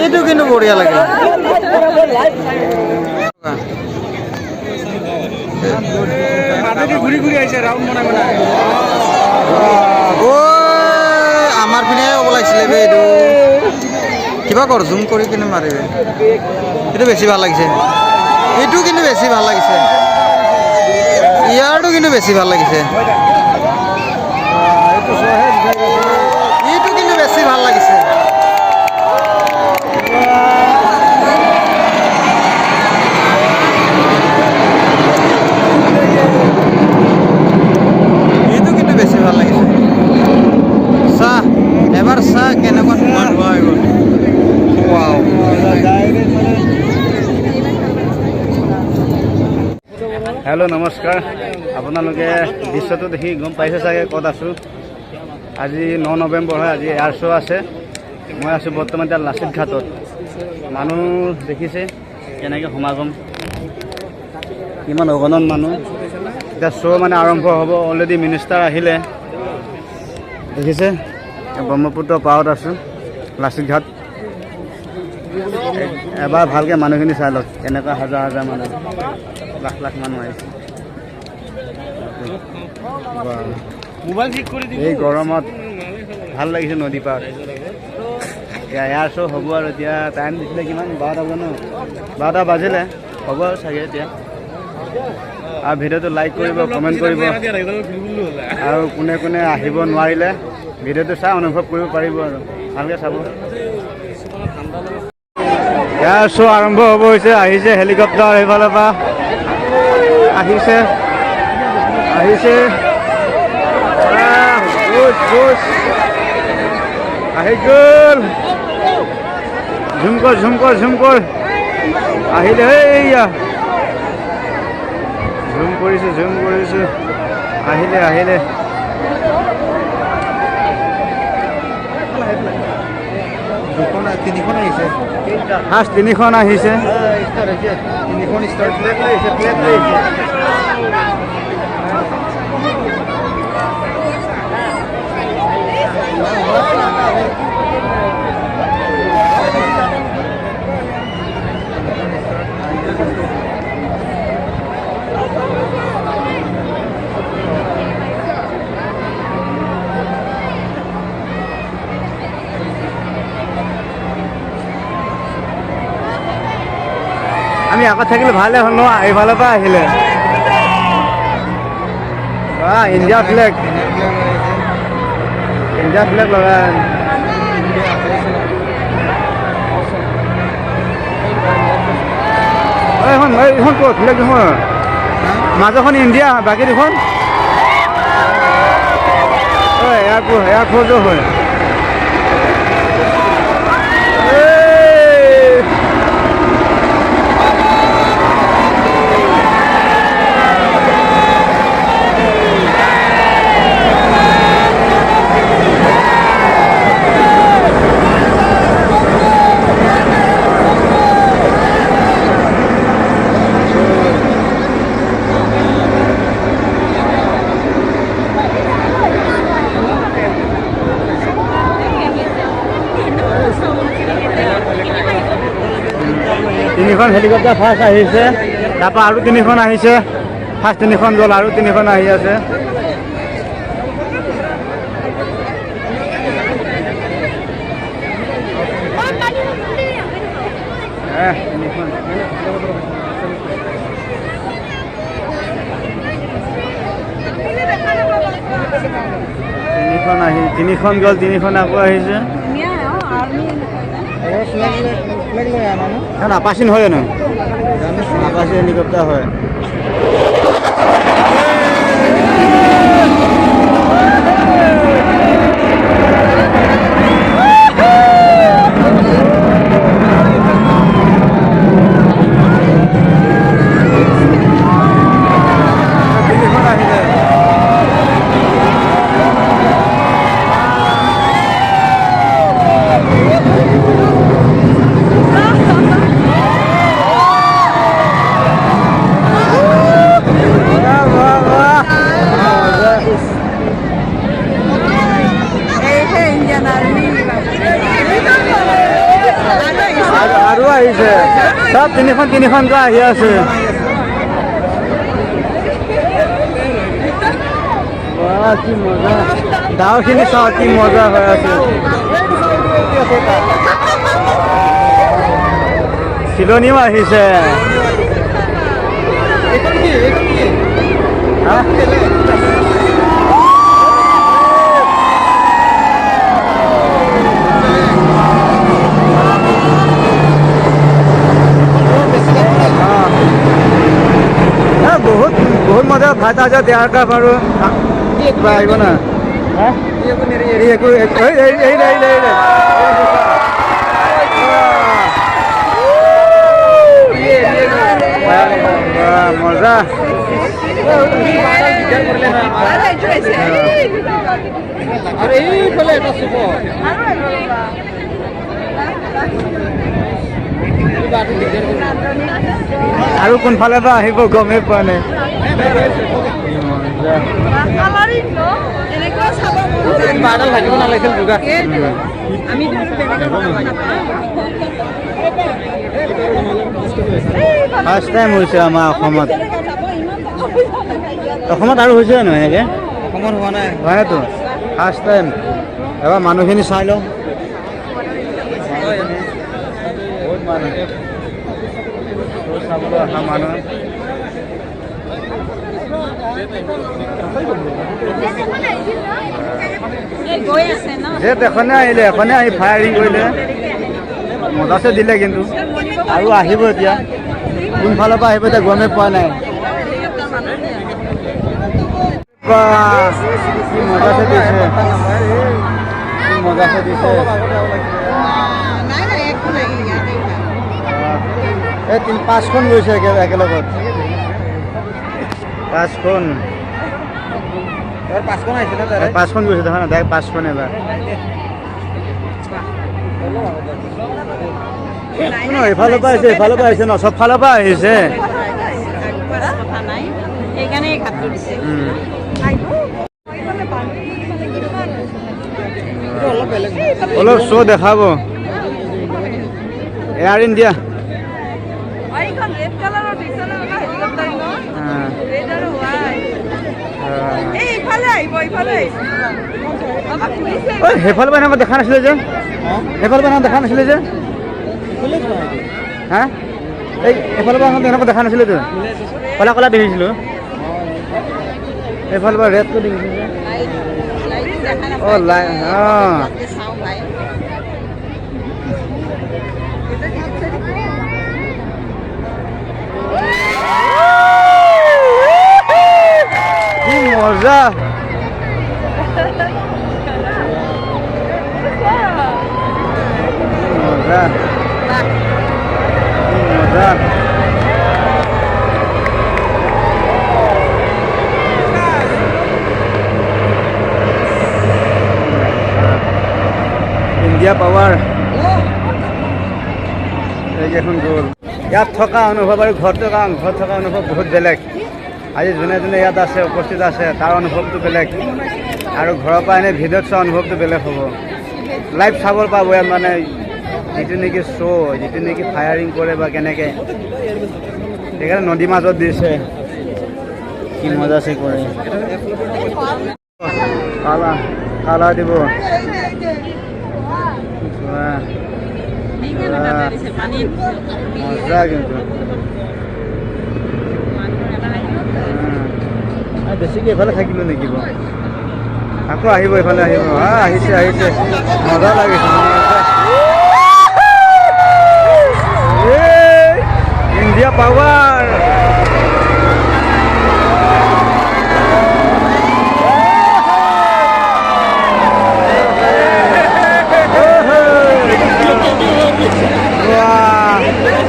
এইটো কিন্তু বঢ়িয়া লাগে ঘূৰি ঘূৰি আহিছে ৰাউণ্ড বনাই বনাই আমাৰ পিনে ওলাইছিলে বে এইটো কিবা কৰ জুম কৰি কিনে মাৰিবে এইটো বেছি ভাল লাগিছে এইটো কিন্তু বেছি ভাল লাগিছে ইয়াৰটো কিন্তু বেছি ভাল লাগিছে এইটো কিন্তু বেছি ভাল লাগিছে এইটো কিন্তু বেছি ভাল লাগিছে চাহ এবাৰ চাহ কেনেকুৱা ধোঁৱা ধোঁৱা হৈ গ'ল হেল্ল' নমস্কাৰ আপোনালোকে দৃশ্যটো দেখি গম পাইছে চাগে ক'ত আছোঁ আজি 9 নৱেম্বৰ হয় আজি এয়াৰ শ্ব' আছে মই আছোঁ বৰ্তমান এতিয়া লাচিত ঘাটত মানুহ দেখিছে কেনেকৈ সমাগম কিমান অগণন মানুহ এতিয়া শ্ব' মানে আৰম্ভ হ'ব অলৰেডি মিনিষ্টাৰ আহিলে দেখিছে ব্ৰহ্মপুত্ৰ পাৰত আছোঁ লাচিত ঘাট এবাৰ ভালকৈ মানুহখিনি চাই লওক কেনেকুৱা হাজাৰ হাজাৰ মানুহ লাখ লাখ মানুহ আহিছে এই গৰমত ভাল লাগিছে নদী পাৰ এতিয়া এয়াৰ শ্ব' হ'ব আৰু এতিয়া টাইম দিছিলে কিমান 12টা জানো 12টা বাজিলে হ'ব আৰু চাগে এতিয়া আৰু ভিডিঅ'টো লাইক কৰিব কমেণ্ট কৰিব আৰু কোনে কোনে আহিব নোৱাৰিলে ভিডিঅ'টো চাই অনুভৱ কৰিব পাৰিব আৰু ভালকৈ চাব এয়াৰ শ্ব' আৰম্ভ হ'ব হৈছে আহিছে হেলিকপ্টাৰ এইফালৰ পৰা আহিছে আহিছে আহি গ'ল ঝুম কৰ ঝুম কৰ ঝুম কৰ আহিলে এইয়া ঝুম কৰিছোঁ আহিলে আহিলে তিনিখন আহিছে ফাৰ্ষ্ট তিনিখন আহিছে তিনিখন ষ্টাৰ প্লেট লাগিছে প্লেট লাগিছে আমি আগত থাকিলে ভালে হ'ল ন এইফালৰ পৰা আহিলে ইণ্ডিয়া ফ্লেগ লগাই এইখন ক'ত ফ্লেগ দেখোন মাজৰখন ইণ্ডিয়া বাকী দেখোন এয়াৰপৰ্টো হয় তিনিখন হেলিকপ্টাৰ ফাৰ্ষ্ট আহিছে তাৰপৰা আৰু তিনিখন আহিছে ফাৰ্ষ্ট তিনিখন গ'ল আৰু তিনিখন আহি আছে তিনিখন গ'ল তিনিখন আকৌ আহিছে আপাচিন হয় জানো আপাচি হেলিকপ্টাৰ হয় আৰু আহিছে চব তিনিখনকৈ আহি আছে কি মজা ডাৱৰখিনি চাওঁ কি মজা হৈ আছে চিলনীও আহিছে বহুত বহুত মজা ভাত আজা দিয়াৰ কাপ আৰু আহিব না মজা আৰু কোনফালে বা আহিব গমেই পোৱা নাই ফাৰ্ষ্ট টাইম হৈছে আমাৰ অসমত আৰু হৈছে নহয় এনেকৈ অসমত হোৱা নাই হয় নাইতো ফাৰ্ষ্ট টাইম এবাৰ মানুহখিনি চাই লওঁ বহুত মানুহ চাবলৈ অহা মানুহ এখনে আহিলে এখনে আহি ফায়াৰিং কৰিলে মজাছে দিলে কিন্তু আৰু আহিব এতিয়া কোনফালৰ পৰা আহিব এতিয়া গমেই পোৱা নাই মজাছে দিছে মজাছে দিছে এই 5খন গৈছে একেলগত 5খন 5খন গৈছে দেখা না ডাইৰেক্ট 5খন এবাৰ এইফালৰ পৰা আহিছে ন চব ফালৰ পৰা আহিছে অলপ শ্ব' দেখাব এয়াৰ ইণ্ডিয়া সেইফালৰ পৰা এনেকুৱা দেখা নাছিলে যে সেইফালৰ পৰা দেখা নাছিলে যে হা এই এইফালৰ পৰা এনেকুৱা দেখা নাছিলেতো কলা কলা দেখিছিলোঁ এইফালৰ পৰা ৰেডটো দেখিছিলোঁ কি মজা মজা মজা ইণ্ডিয়া পাৱাৰ এইকেইখন গ'ল ইয়াত থকা অনুভৱ আৰু ঘৰত থকা অনুভৱ বহুত বেলেগ আজি যোনে যোনে ইয়াত আছে উপস্থিত আছে তাৰ অনুভৱটো বেলেগ আৰু ঘৰৰ পৰা এনে ভিডিঅ'ত চোৱা অনুভৱটো বেলেগ হ'ব লাইভ চাব পাব ইয়াত মানে যিটো নেকি শ্ব' যিটো নেকি ফায়াৰিং কৰে বা কেনেকৈ সেইকাৰণে নদীৰ মাজত দিছে কি মজাছে কৰে কালা দিব মজা কিন্তু বেছিকৈ এইফালে থাকিলোঁ নেকি বাৰু আকৌ আহিব এইফালে আহিব আহিছে মজা লাগিছে ইণ্ডিয়া পাৱাৰ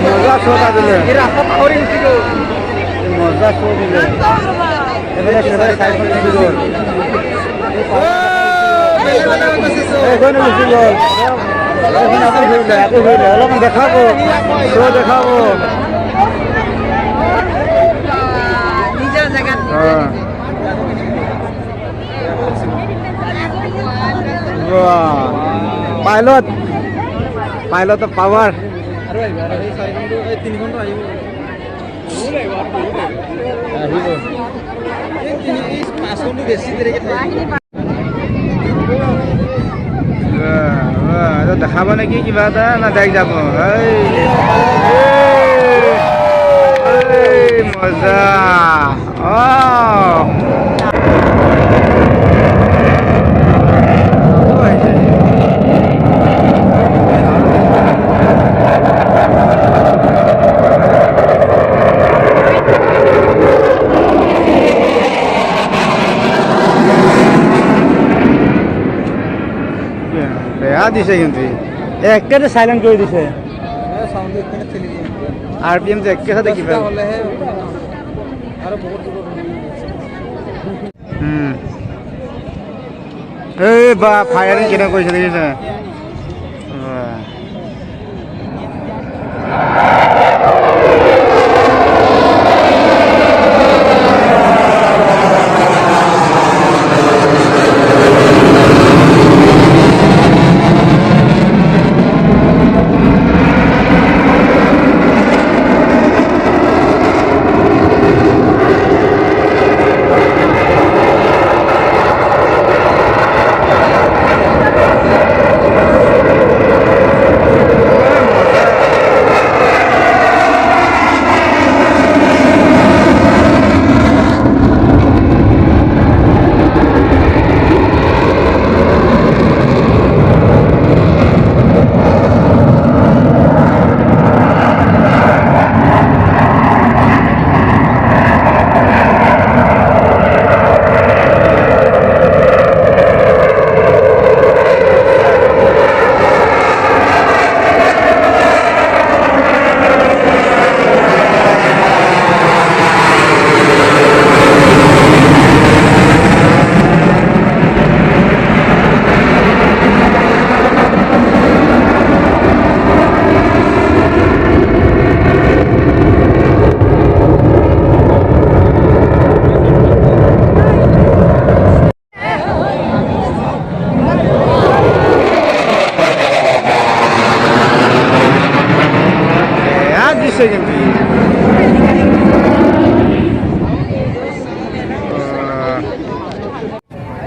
মজা শ্ব' দিলে মজা শ্ব' দিলে এইফালে চাইকেল গুচি গ'ল এইখনে গুচি গ'ল এইখন আকৌ ঘূৰিলে অলপমান দেখাব শ্ব' দেখাব পাইলটৰ পাৱাৰ আৰু আহিব আৰু সেই 4খনটো এই 3খনটো আহিব এই 5খনটো বেছি দেৰিকৈ থাকিব দেখাব নেকি কিবা এটা না ডাইক যাব মজা বেয়া দিছে কিন্তু একেবাৰে চাইলেণ্ট কৰি দিছে চাউণ্ডটো এখানে ঠেলি দিয়ে RPM তো একে সাথে কিবা হ'লেহে আৰু বহুত এই বা ফায়াৰিং কেনে কৰিছে দেখিছে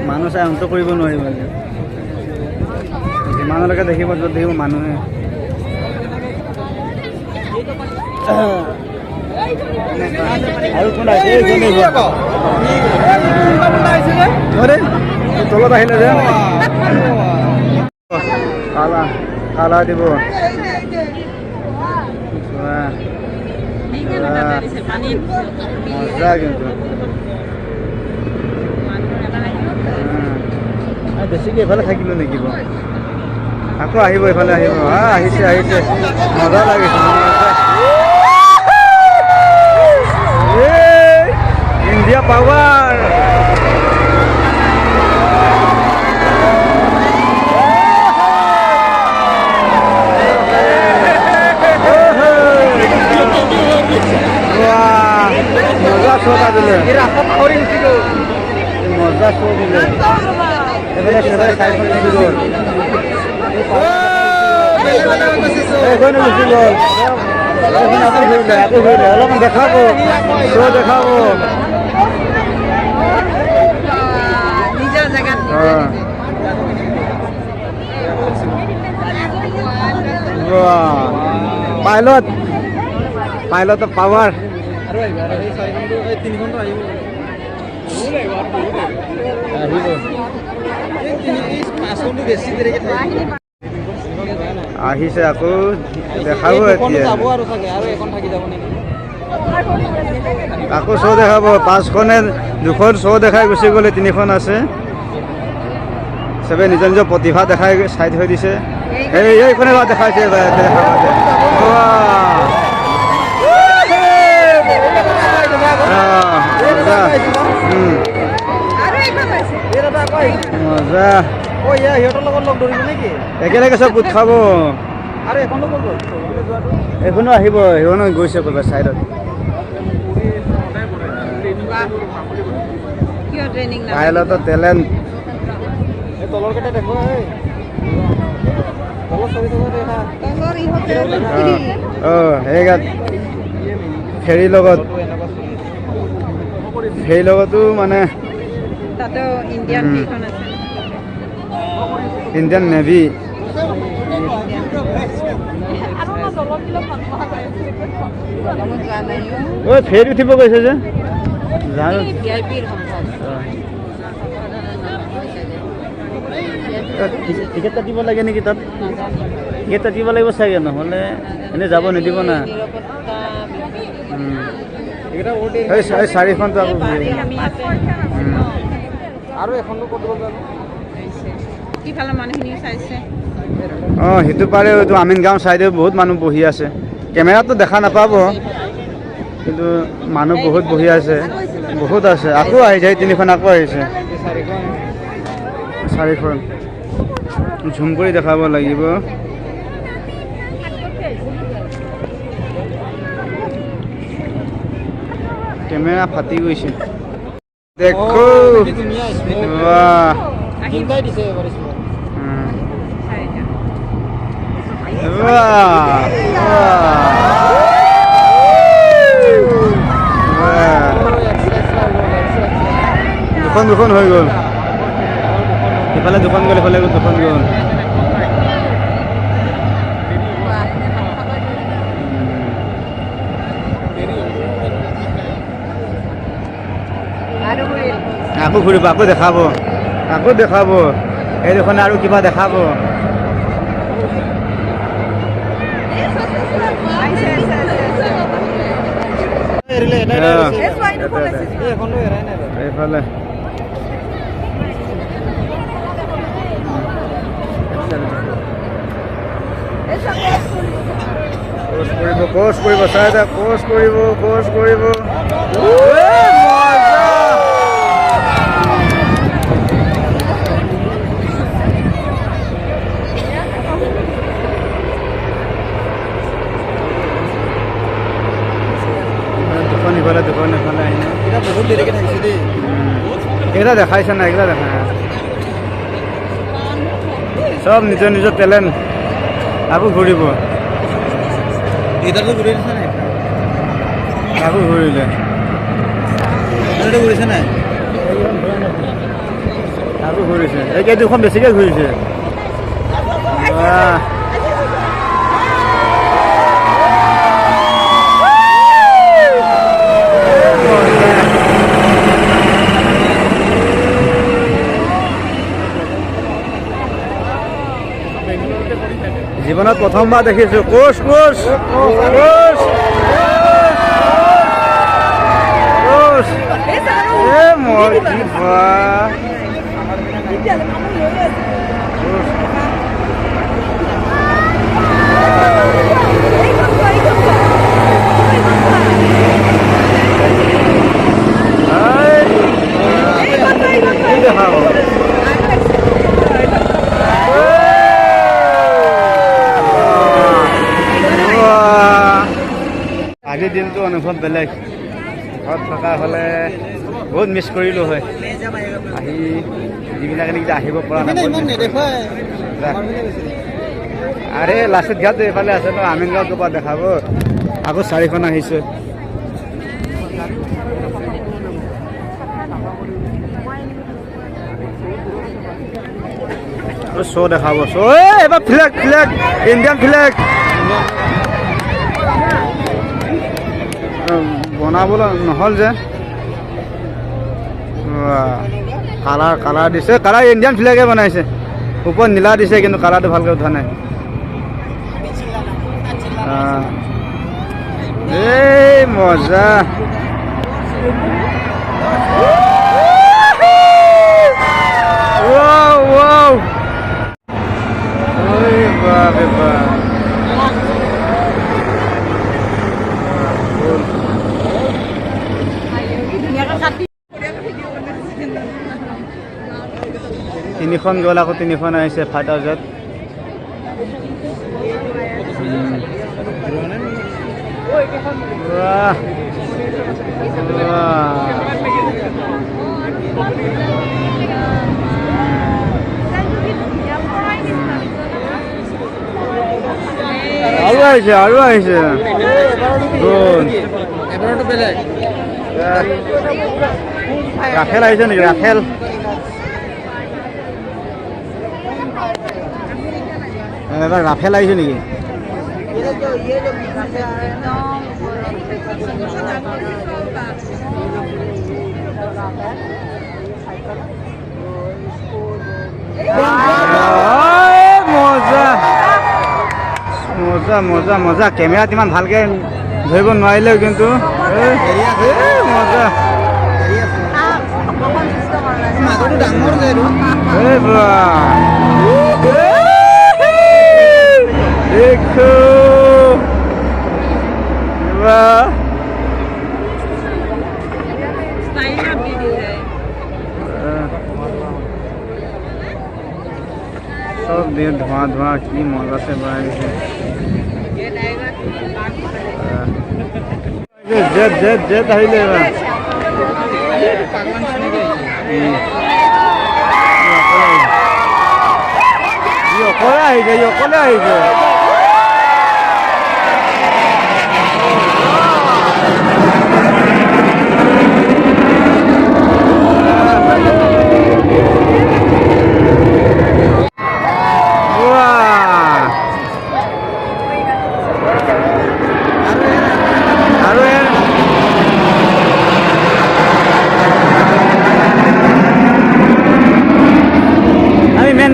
মানুহ চাই অন্ত কৰিব নোৱাৰিব যিমানলৈকে দেখিব য'ত দেখিব মানুহে আৰু কোন তলত আহিলে যে কালা কালা দিব মজা কিন্তু বেছিকৈ এইফালে থাকিলোঁ নেকি বাৰু আকৌ আহিব এইফালে আহিব আহিছে আহিছে মজা লাগিছে ইণ্ডিয়া পাৱাৰ মজা চোৱা দিলে মজা চোৱা দিলে এইফালে চাইকেল গুচি গ'ল এইখনে গুচি গ'ল আকৌ ঘূৰিলে অলপমান দেখাব শ্ব' দেখাব পাইলট পাইলটৰ পাৱাৰ আৰু আহিব আৰু সেই 4খনটো এই 3খনটো আহিব এই 5খনটো বেছি দেৰিকৈ থাকিব আহিছে আকৌ দেখাব এতিয়া যাব আৰু চাগে আৰু এখন থাকি যাব নেকি আকৌ শ্ব' দেখাব 5খনে 2খন শ্ব' দেখাই গুচি গ'লে 3খন আছে চবে নিজৰ নিজৰ প্ৰতিভা দেখাই চাই থৈ দিছে এইখনে দেখাইছে মজা সিহঁতৰ লগত লগ ধৰিব নেকি একেলগে চব গোট খাব আৰু এখনো ক'ব এইখনো আহিব সেইখনো গৈছে ক'ৰবাত চাইডত পাইলটৰ টেলেণ্ট এই তলৰ কেইটা দেখুৱাই সেইগাত ফেৰীৰ লগতো মানে ইণ্ডিয়ান নেভি ফেৰী উঠিব গৈছে যে টিকেট কাটিব লাগে নেকি তাত টিকেট কাটিব লাগিব চাগে নহ'লে এনেই যাব নিদিব না চাৰিখনটো আৰু এখনটো অঁ সেইটো পাৰে এইটো আমিনগাঁও চাইডে বহুত মানুহ বহি আছে কেমেৰাটো দেখা নাপাব কিন্তু মানুহ বহুত বহি আছে বহুত আছে আকৌ আহি যায় তিনিখন আকৌ আহিছে চাৰিখন ঝুম কৰি দেখাব লাগিব কেমেৰা ফাটি গৈছে দেখো বাহ দুখন হৈ গ'ল ইফালে দুখন গ'ল ইফালে দুখন গ'ল আকৌ ঘূৰিব আকৌ দেখাব এই দুখনে আৰু কিবা দেখাব এইফালে কোচ কৰিব চাই দা কোচ কৰিব দুখন এফালে বহুত দেৰিকৈ থাকিছে দেই এইকেইটা দেখাইছে না এইকেইটা দেখা চব নিজৰ নিজৰ টেলেণ্ট আকৌ ঘূৰিব আকৌ ঘূৰিলে ঘূৰিছে নাই আকৌ ঘূৰিছে এই দুখন বেছিকৈ ঘূৰিছে জীৱনত প্ৰথমবাৰ দেখিছোঁ কোচ মই কি আজিৰ দিনটো অনুভৱ বেলেগ ঘৰত থকা হ'লে বহুত মিছ কৰিলোঁ হয় আহি যিবিলাকে নেকি আহিব পৰা নাই আৰে লাচিত ঘাট এইফালে আছে ন আমিনগাঁৱত ক'ৰবাত দেখাব আকৌ চাৰিখন আহিছে শ্ব' দেখাব শ্ব' এইবাৰ ফ্লেগ ইণ্ডিয়ান ফ্লেগ বনাবলৈ নহ'ল যে কালাৰ দিছে কালাৰ ইণ্ডিয়ান ফ্লেগে বনাইছে ওপৰত নীলা দিছে কিন্তু কালাৰটো ভালকৈ উঠা নাই এই মজা তিনিখন গ'ল আকৌ তিনিখন আহিছে ফাইটাৰ্ছত আৰু আহিছে গ'ল। ৰাফেল আহিছে নেকি? ৰাফেল এবাৰ ৰাফেল আহিছে নেকি? মজা মজা মজা মজা কেমেৰাত ইমান ভালকৈ ধৰিব নোৱাৰিলেও কিন্তু মজা ডাঙৰ যে দেখো सब दिन धुआं धुआं की मजा से बनाई जेट जेट जेट আহিলে অকলে আহিছে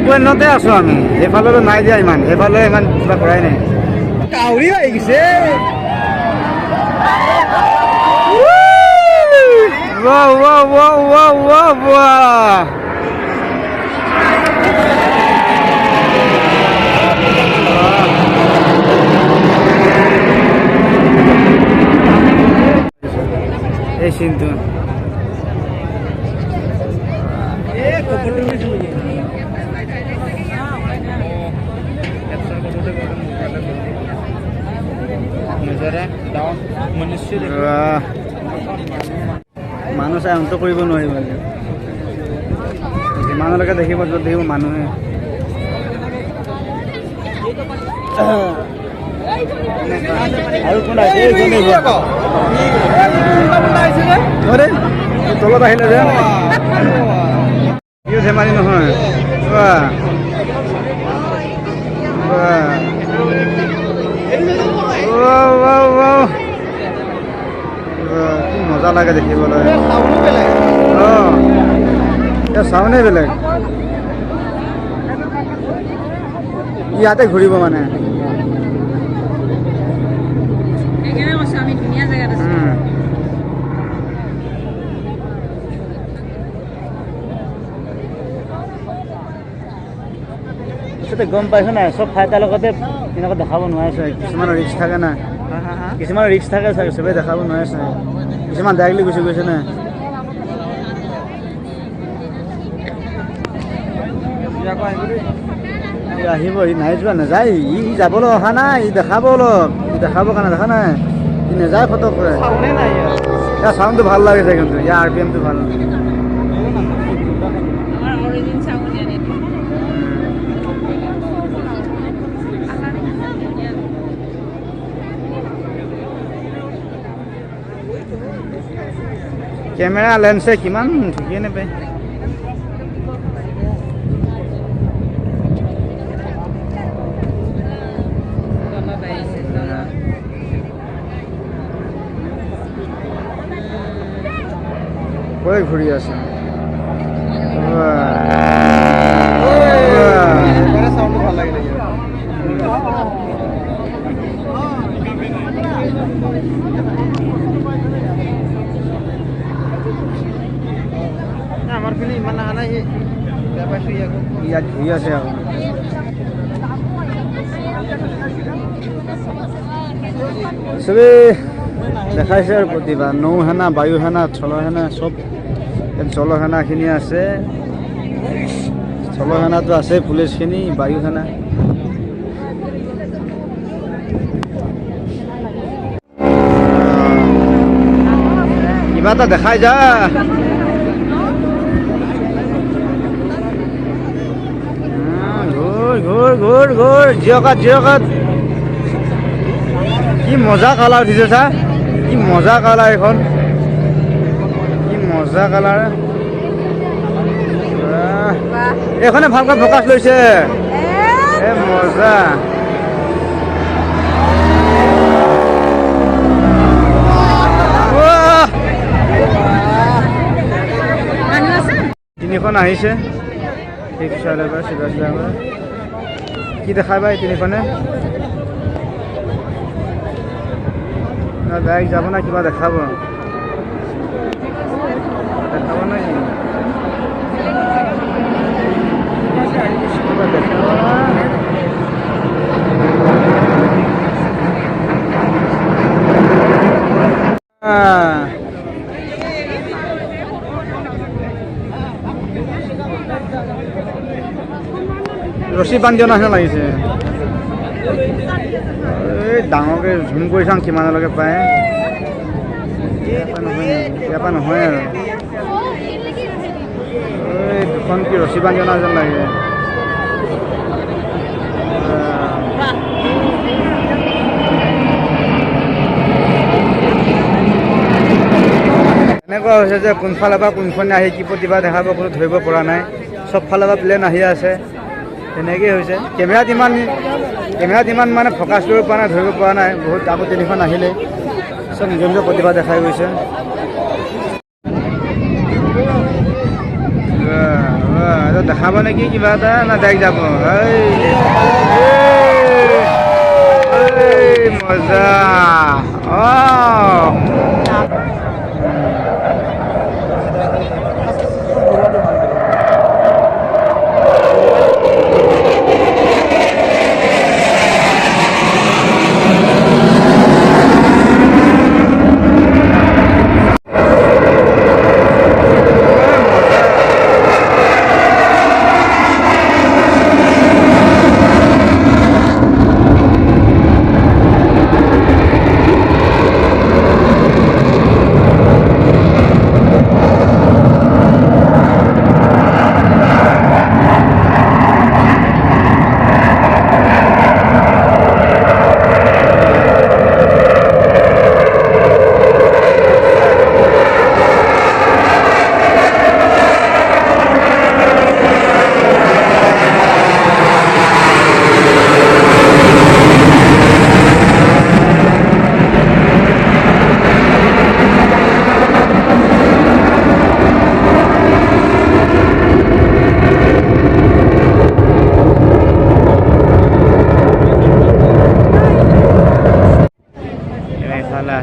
পইণ্টতে আছো আমি এইফালে নাই দিয়া ইমান এইফালে ইমান কিবা কৰাই নাই কাউৰী আহি গৈছে এই চিনটো মানুহ চাই অন্ত কৰিব নোৱাৰিব যিমানলৈকে দেখিব য'ত দেখিব মানুহে আৰু কোন তলত আহিলে যে ধেমালি নহয় কি মজা লাগে দেখিবলৈ চাউনে বেলেগ ইয়াতে ঘূৰিব মানে গম পাইছ নাই চব ফাইটাৰ লগতে এনেকৈ দেখাব নোৱাৰিছে কিছুমানৰ ৰিক্স থাকে না কিছুমানৰ ৰিক্স থাকে চাগে চবেই দেখাব নোৱাৰিছে কিছুমান ডাইৰেক্টলি গুচি গৈছে না আহিব ই নাই যোৱা নাযায় ই যাবলৈ অহা নাই ই দেখাব অলপ ই দেখাবৰ কাৰণে দেখা নাই ই নাযায় ফটককৈ ইয়াৰ চাউণ্ডটো ভাল লাগিছে কিন্তু ইয়াৰ আৰ পি এমটো ভাল কেমেৰা লেন্সে কিমান ঠিকেই নাপায় কৈ ঘূৰি আছে চাউণ্ডটো ভাল লাগিলে আমাৰ পিনে ইমান অহা নাই ইয়াত ঘূৰি আছে আকৌ চবেই দেখাইছে আৰু প্ৰতিভা নৌসেনা বায়ুসেনা স্থলসেনা চব জলসেনাখিনি আছে স্থলসেনাটো আছে পুলিচখিনি বায়ুসেনা কিবা এটা দেখাই যা ঘূৰ জিঅকাত কি মজা কালাৰ উঠিছে চা, কি মজা কালাৰ এখন, কি মজা কালাৰ। এইখনে ভালকৈ ফকাচ লৈছে, এ মজা। তিনিখন আহিছে, কি দেখাই বা এই তিনিখনে, ডাইৰেক্ট যাব না কিবা দেখাব, দেখাব না কি কিবা দেখাব না। ৰছী বান্ধি অনা নিচিনা লাগিছে, এই ডাঙৰকৈ ঝুম কৰি চাওঁ কিমানলৈকে পায়, ইয়াৰ পৰা নহয় আৰু এই দুখন কি ৰছী বান্ধি অনা যেন লাগে। এনেকুৱা হৈছে যে কোনফালৰ পৰা কোনখনে আহি কি প্ৰতিভা দেখাব কোনো ধৰিব পৰা নাই, চব ফালৰ পৰা প্লেন আহি আছে, তেনেকেই হৈছে। কেমেৰাত ইমান মানে ফ'কাছ কৰিব পৰা নাই, ধৰিব পৰা নাই, বহুত আকৌ তিনিখন আহিলে চব নিজৰ নিজৰ প্ৰতিভা দেখাই গৈছে। দেখাব নেকি কিবা এটা না ডাইৰেক্ট যাব, মজা।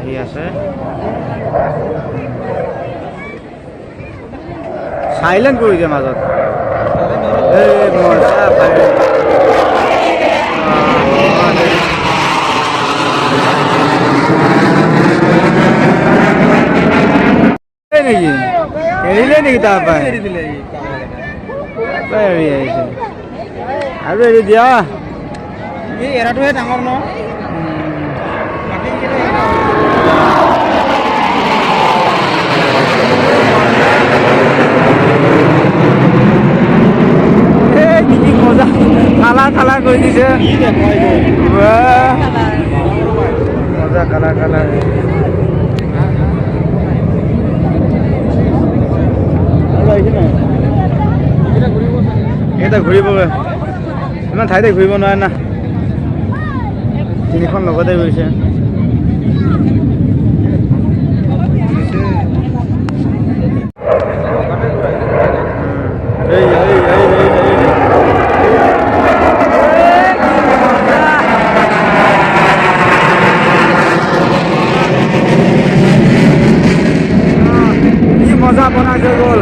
আহি আছে সাইলেন্ট কৰি দিয়ে মাজত, নেকি এৰিলে নেকি তাৰপৰা এৰি আহিছে আৰু এৰি দিয়া, এই এৰাটোহে ডাঙৰ ন। মজা কালাৰ কৰি দিছে, মজা কালাৰ এইকেইটা ঘূৰিবগৈ, ইমান ঠাইতে ঘূৰিব নোৱাৰে না, তিনিখন লগতে গৈছে। মজা বনাইছে গ'ল,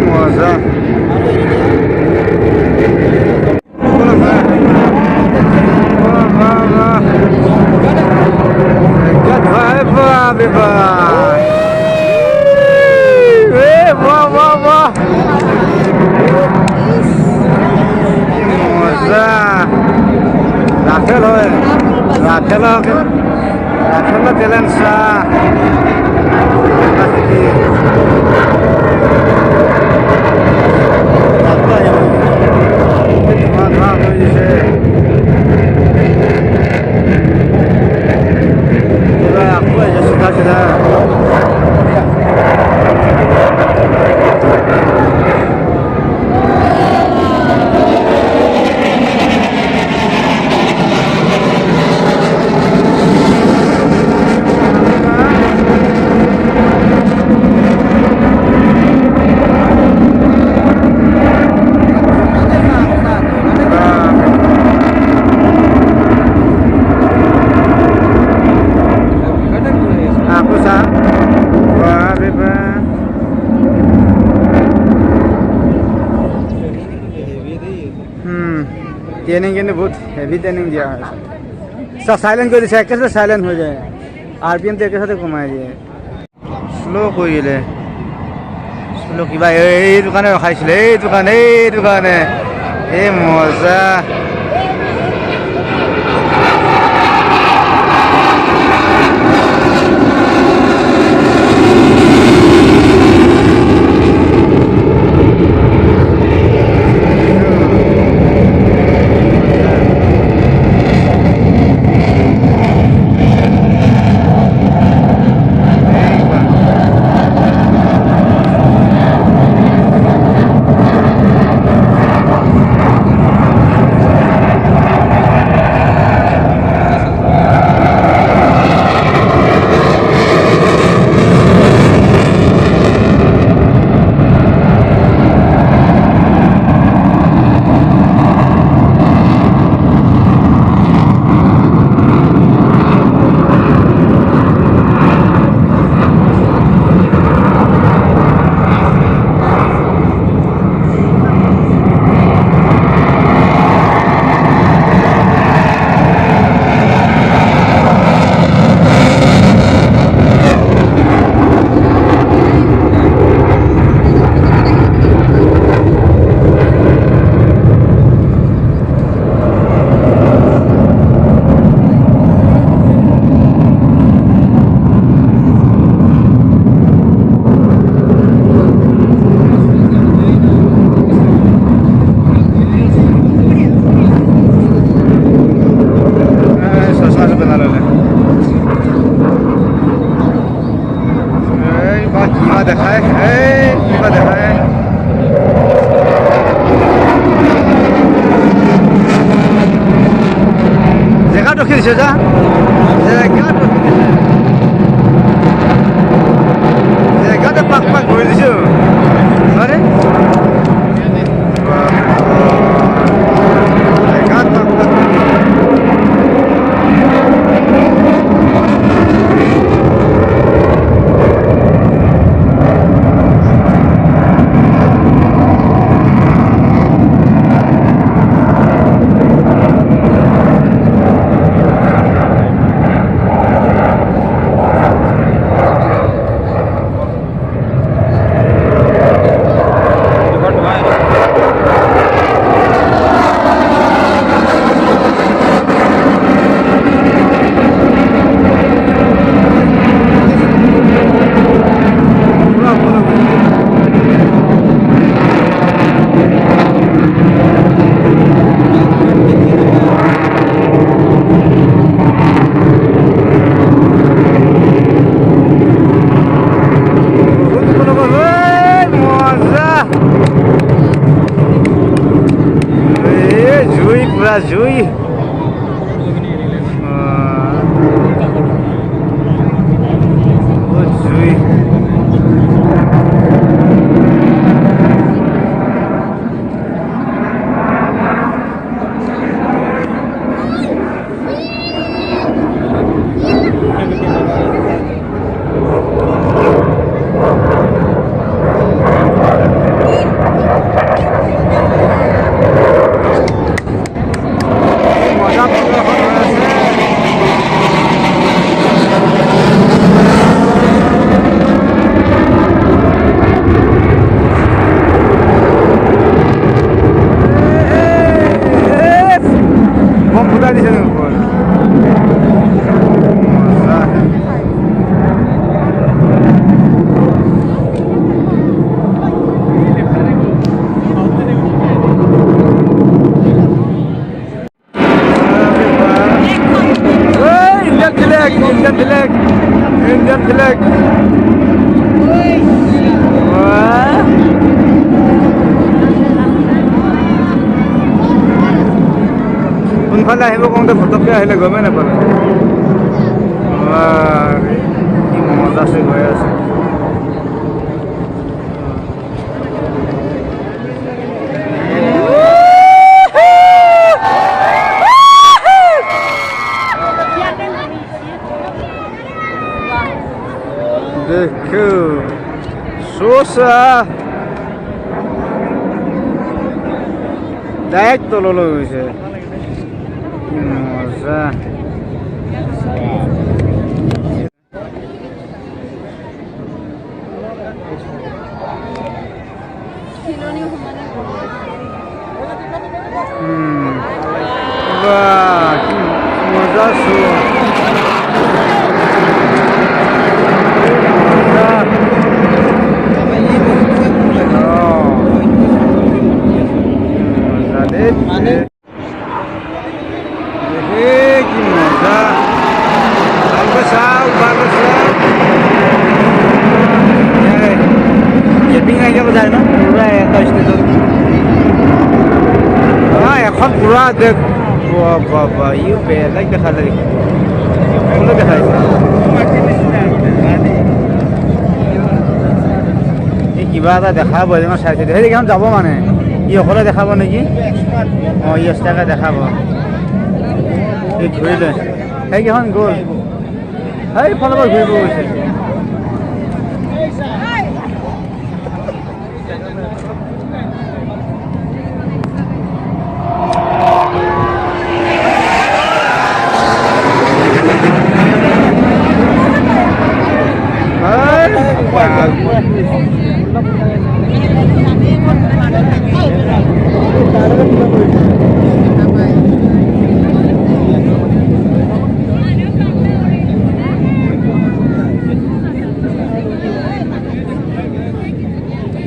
মজা ৰাফেল হয়, ৰাফেল টেলেন্ট ধোঁৱা ধোঁৱা হৈ দিছে। ট্ৰেইনিং কিন্তু বহুত হেভি ট্ৰেইনিং দিয়া হয় চব চাইলেণ্ট কৰি দিছে একেবাৰে চাইলেণ্ট হৈ যায় RPMটো একেচাতে কমাই দিয়ে শ্ল' কৰি দিলে শ্ল' কিবা এইটো কাৰণে ৰখাইছিলে এইটো কাৰণে এই মজা দিছে যা জেগাতে পাক ঘূৰি দিছো আরে জুই জুই Indian flag. কোনফালে আহিব কওঁতে ফটককৈ আহিলে গমেই নাপালে কি মজা আছে গৈ আছে देखो सोसा ডাইৰেক্ট তললৈ গৈছে কি মজা বাহ কি মজা চোন মানে কি মজা কেপিং আহি যাব যায় ন পুৰা এটা ষ্টেজত এখন পুৰা দেখ বাবা ইও বেলেগ দেখা যায় ফুলো দেখা এই কিবা এটা দেখাব যেন চাইছে সেইখন যাব মানে ই অকলে দেখাব নেকি অঁ ই এক্সট্ৰাকৈ দেখাব এই ঘূৰিলে সেইকেইখন গ'ল সেইফালৰ পৰা ঘূৰিব গৈছে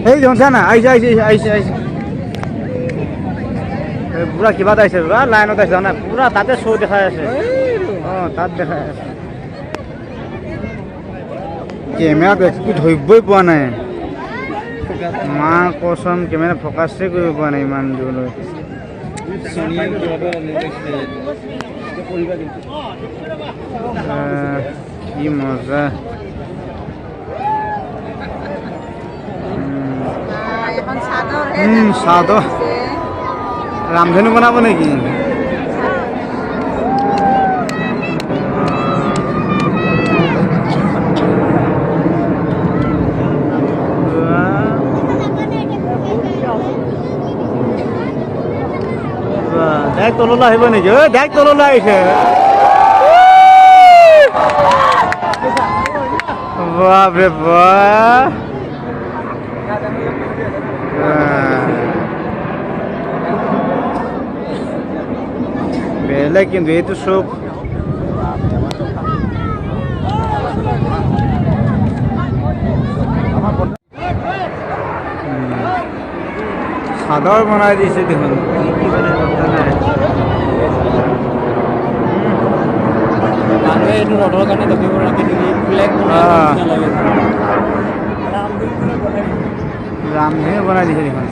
এই জনছা না আহিছে পুৰা কিবা এটা আহিছে পুৰা লাইনত আহিছে না পুৰা তাতে শ্ব' দেখাই আছে অঁ তাত দেখাই আছে কেমেৰাত একো ধৰিবই পোৱা নাই মা কচম কেমেৰা ফ'কাছে কৰিব পৰা নাই ইমান দূৰলৈ কি মজা চাদৰ ৰামধেনু বনাব নেকি ডাইৰেক্ট তললৈ আহিব নেকি ঐ ডাইৰেক্ট তললৈ আহিছে বাপৰে বাপ বেলেগ কিন্তু এইটো চব চাদৰ বনাই দিছে দেখোন ৰথৰ কাৰণে দেখিব ৰাখি ৰামধেনু বনাই দিছে দেখোন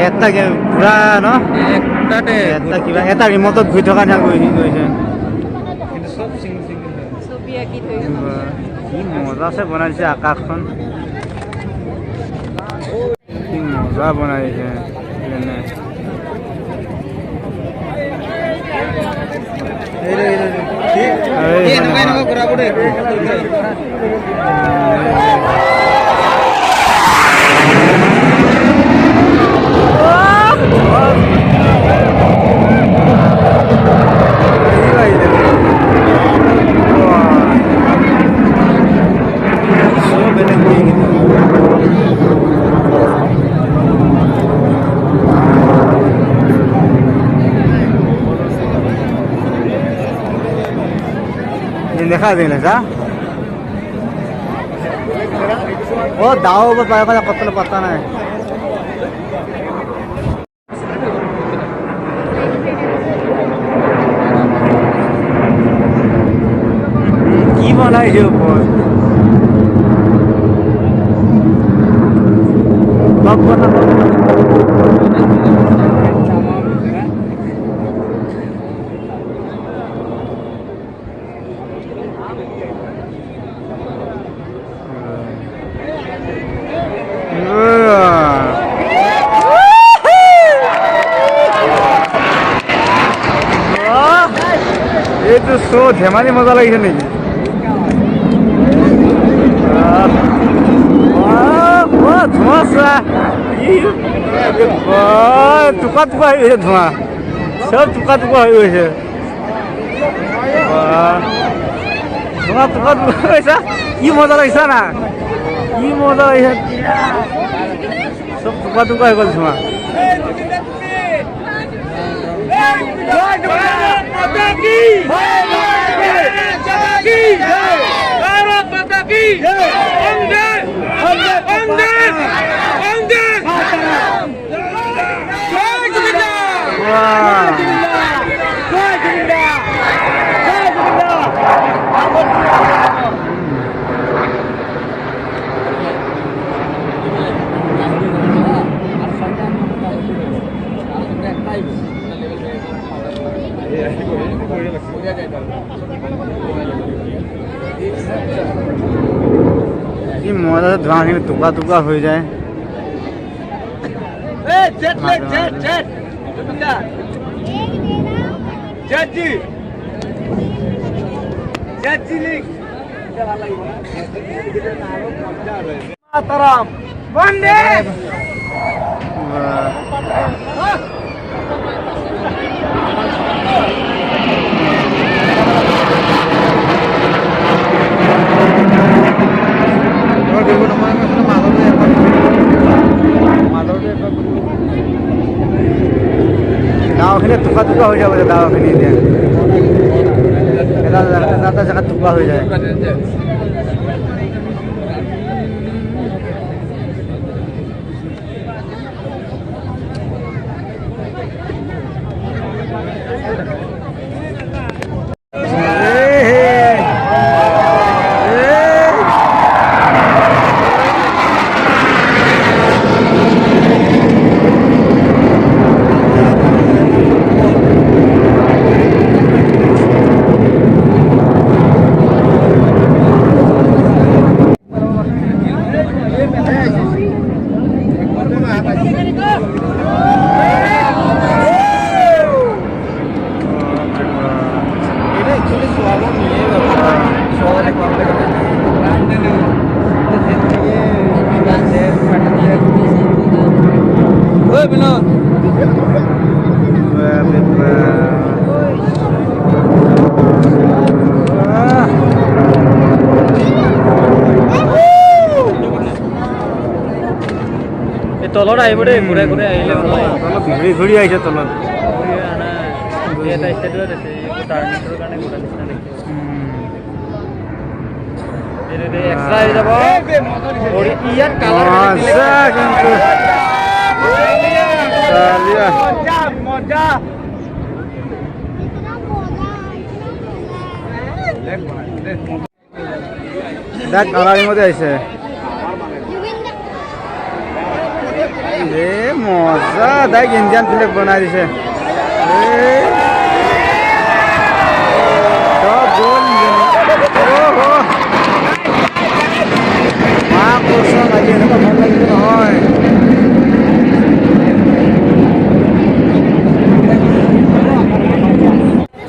এটা পুৰা ন এটা কিবা এটা ৰিমটত ঘূৰি থকা নিচিনা গৈছে কি মজা আছে বনাই দিছে আকাশখন কি মজা বনাই দিছে দেখা দিলে যা ও দাও পায় কত পাতা নাই কি বনাইছে উপর এইটো শো ধেমালি মজা লাগিছে নেকি টুকা টুকা হৈ গৈছে ধোঁৱা চব টুকা টুকা হৈ গৈছে ধোঁৱা টুকা টুকা হৈ গৈছে কি মজা লাগিছে না কি মজা লাগিছে চব টুকা টুকা হৈ গ'ল ধোঁৱা কি মজা ধোঁৱাখিনি টুকা টুকা হৈ যায় দাওখিনি টুকা টুকা হৈ যাব দাওখিনি এতিয়া এটা জেগাত টুকা হৈ যায় তলত আহিব দেই ঘূৰাই ঘূৰাই আহিলে অলপ ঘূৰি ঘূৰি আহিছে তলত এটা ষ্টেডিয়ামত আছে টাৰ্ণিংটোৰ কাৰণে ঘূৰা নিচিনা দেখিছোঁ এক্সট্ৰা হৈ যাব ইয়াত কালাৰ কালাৰিঙতে আহিছে মজা তাইক ইণ্ডিয়ান ফ্লেগ বনাই দিছে এনেকুৱা ভাল লাগিছে নহয়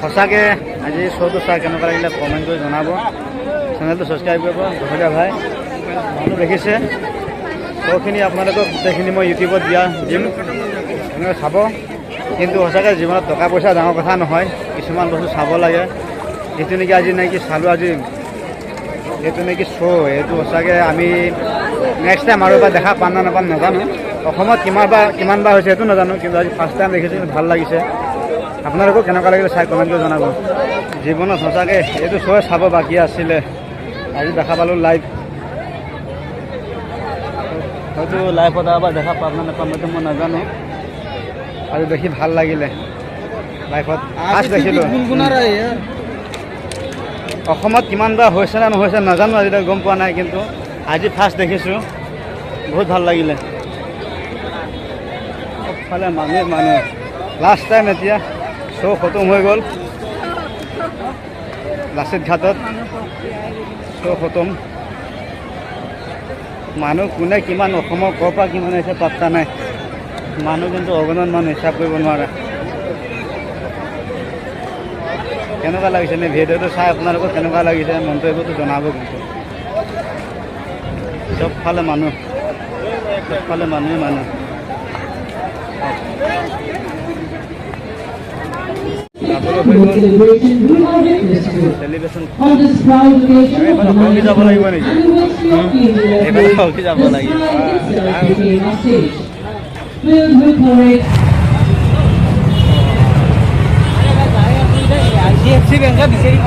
সঁচাকৈ আজি শ্ব'টো চাই কেনেকুৱা লাগিলে কমেণ্ট কৰি জনাব চেনেলটো ছাবস্ক্ৰাইব কৰিব ধন্যবাদ ভাই মানুহ দেখিছে শ্ব'খিনি আপোনালোকক গোটেইখিনি মই ইউটিউবত দিম এনেকৈ চাব কিন্তু সঁচাকৈ জীৱনত টকা পইচা ডাঙৰ কথা নহয় কিছুমান বস্তু চাব লাগে যিটো নেকি আজি নেকি চালোঁ আজি এইটো নেকি শ্ব' এইটো সঁচাকৈ আমি নেক্সট টাইম আৰু এবাৰ দেখা পাম না নাপাম নাজানো অসমত কিমান বাৰ হৈছে সেইটো নাজানো কিন্তু আজি ফাৰ্ষ্ট টাইম দেখিছোঁ ভাল লাগিছে আপোনালোকক কেনেকুৱা লাগিলে চাই কমেণ্ট কৰি জনাব জীৱনত সঁচাকৈ এইটো শ্ব' চাব বাকী আছিলে আজি দেখা পালোঁ লাইভ হয়তো লাইভত এবাৰ দেখা পাম না নাপাম সেইটো মই নাজানো আজি দেখি ভাল লাগিলে লাইভত ফাৰ্ষ্ট দেখিলোঁ অসমত কিমানবাৰ হৈছে নে নহৈছে নাজানো আজিলৈকে গম পোৱা নাই কিন্তু আজি ফাৰ্ষ্ট দেখিছোঁ বহুত ভাল লাগিলে চবফালে মানুহ লাষ্ট টাইম এতিয়া শ্ব' খতম হৈ গ'ল লাচিত ঘাটত শ্ব' খতম মানুহ কোনে কিমান অসমৰ ক'ৰ পৰা কিমান আহিছে পাত্তা নাই মানুহ কিন্তু অগণন মানুহ হিচাপ কৰিব নোৱাৰে কেনেকুৱা লাগিছে নে ভিডিঅ'টো চাই আপোনালোকক কেনেকুৱা লাগিছে মন্তব্যটো জনাব কিন্তু চবফালে মানুহ চবফালে মানুহে মানুহ celebration On this proud occasion, এইবাৰ অসমী যাব লাগিব নেকি এইবাৰ হকী যাব লাগিব became a stage filled with parade. CFC বেংকা বিচাৰি